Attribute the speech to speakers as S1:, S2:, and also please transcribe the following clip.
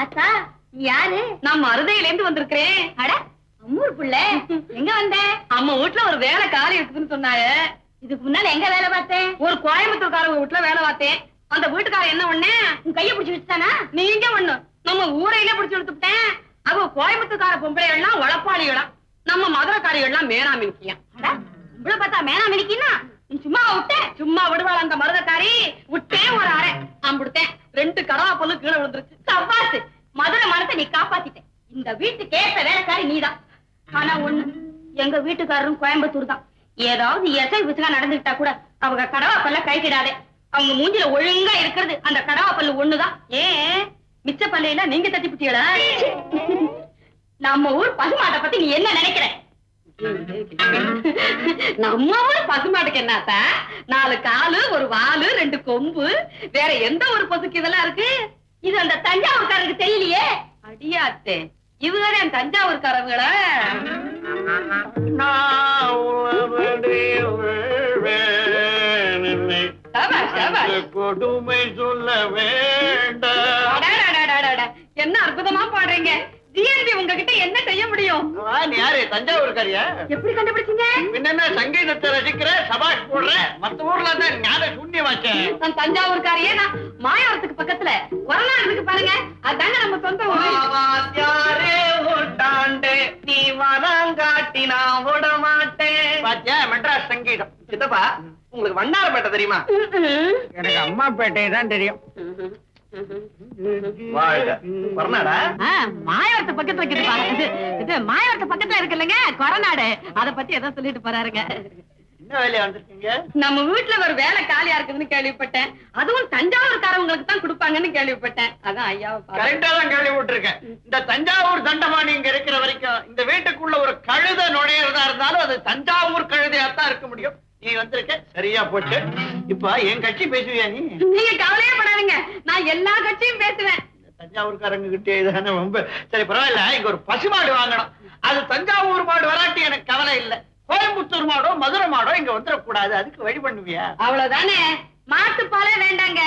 S1: ஆத்தா யாரு? நான் மருதையில இருந்து வந்திருக்கிறேன். அட அம்மூர் புள்ள, எங்க வந்த? அம்மா வீட்டுல ஒரு வேலை காலி இருக்குதுன்னு சொன்னாய. இதுக்கு முன்னால எங்க வேலை பார்த்தேன்? ஒரு கோயம்புத்தூர்காரங்க வீட்டுல வேலை பார்த்தேன். அந்த வீட்டுக்காரன் என்ன ஒண்ணு உன் கைய பிடிச்சு வச்சுட்டானா? நீங்க ஒண்ணு நம்ம ஊரையில பிடிச்சு எடுத்துட்டேன். அவ கோயம்புத்தூர்கார பொம்பளை எல்லாம் உழப்பாளிகளாம், நம்ம மதுரைக்காரிகள் எல்லாம் மேனாமினிக்கியாம். இவ்வளவு பார்த்தா மேனாமினிக்கின்னா நீ சும்மா விட்ட? சும்மா விடுவாள் அந்த மருதக்காரி. விட்டேன் ஒரு அரை அம்புடுத்தேன். 2 கடவா பொண்ணு கீழே விழுந்துருச்சு. சவ்வாசு மதுரை மனத்தை நீ காப்பாத்திட்ட. இந்த வீட்டுக்கு ஏற்ற வேலைக்காரி நீதான். ஆனா ஒண்ணு, எங்க வீட்டுக்காரரும் கோயம்புத்தூர் தான். ஏதாவது எசை விசுகா நடந்துகிட்டா கூட அவங்க கடவா பல்ல கைக்கிடாதே. அவங்க மூஞ்சில ஒழுங்கா இருக்கிறது அந்த கடவா பல்லு ஒண்ணுதான். ஏன் மிச்ச பல்லையில நீங்க தட்டி பிட்டீங்களா? நம்ம ஊர் பசுமாட்டை பத்தி நீ என்ன நினைக்கிற? நம்ம ஊர் பசுமாட்டுக்கு என்னத்தா? 4 காலு, ஒரு வாலு, 2 கொம்பு. வேற எந்த ஒரு பசுக்கு இதெல்லாம் இருக்கு? இது அந்த தஞ்சாவூர்காரருக்கு தெரியலையே. அடியாத்தே, இவங்க என் தஞ்சாவூர்காரங்களா?
S2: கொடுமை சொல்ல வேண்டாம்.
S1: என்ன அற்புதமா பாடுறீங்க. ஜிஎன்பி உங்ககிட்ட என்ன செய்ய முடியும்?
S2: யாரு தஞ்சாவூர்காரியா?
S1: எப்படி கண்டுபிடிச்சீங்க?
S2: பின்ன சங்கீதத்தை ரசிக்கிற, சபாஷ் போடுற. மத்த ஊர்ல தான் ஞான சூன்யமாச்சேன்.
S1: நான் தஞ்சாவூர்காரியே. நான் மாயவரத்துக்கு பக்கத்துல வரலாறுக்கு பாருங்க. அதாங்க நம்ம சொந்த
S2: ஊட்டாண்டே நீ வரங்காட்டி நான் விட மாட்டேன். பாத்தியா மெட்ராஸ் சங்கீதம். சித்தப்பா, உங்களுக்கு வண்ணாரப்பேட்டை தெரியுமா? எனக்கு அம்மாப்பேட்டை தான் தெரியும்.
S1: மாயவரத்து பக்கத்துல இது மாயவரத்து பக்கத்துல இருக்கு இல்லைங்க கொரநாடு. அத பத்தி ஏதோ சொல்லிட்டு போறாருங்க.
S2: என்ன வேலையா வந்திருக்கீங்க?
S1: நம்ம வீட்டுல ஒரு வேலை காலியா இருக்குதுன்னு கேள்விப்பட்டேன். அதுவும் தஞ்சாவூர்காரவங்களுக்கு தான் கொடுப்பாங்கன்னு கேள்விப்பட்டேன். அதான் ஐயாவை
S2: கரெக்டா தான் கேள்விப்பட்டிருக்கேன். இந்த தஞ்சாவூர் தண்டமானி இங்க இருக்கிற வரைக்கும் இந்த வீட்டுக்குள்ள ஒரு கழுத நுழையிறதா இருந்தாலும் அது தஞ்சாவூர் கழுதையாத்தான் இருக்க முடியும். நீ வந்திருக்க சரியா போச்சு. இப்ப என் கட்சி பேசுவியா நீ?
S1: நீங்க கவலையே படாதீங்க, நான் எல்லா கட்சியும் பேசுவேன்.
S2: தஞ்சாவூர்காரங்க கிட்டே இதானே ரொம்ப. சரி பரவாயில்ல, இங்க ஒரு பசுமாடு வாங்கணும். அது தஞ்சாவூர் மாடு வராட்டி எனக்கு கவலை இல்லை. கோயம்புத்தூர் மாடோ மதுரை மாடோ இங்க வந்துடக்கூடாது. அதுக்கு வழி பண்ணுவியா?
S1: அவ்வளவுதானே. மாட்டுப்பாலே வேண்டாங்க.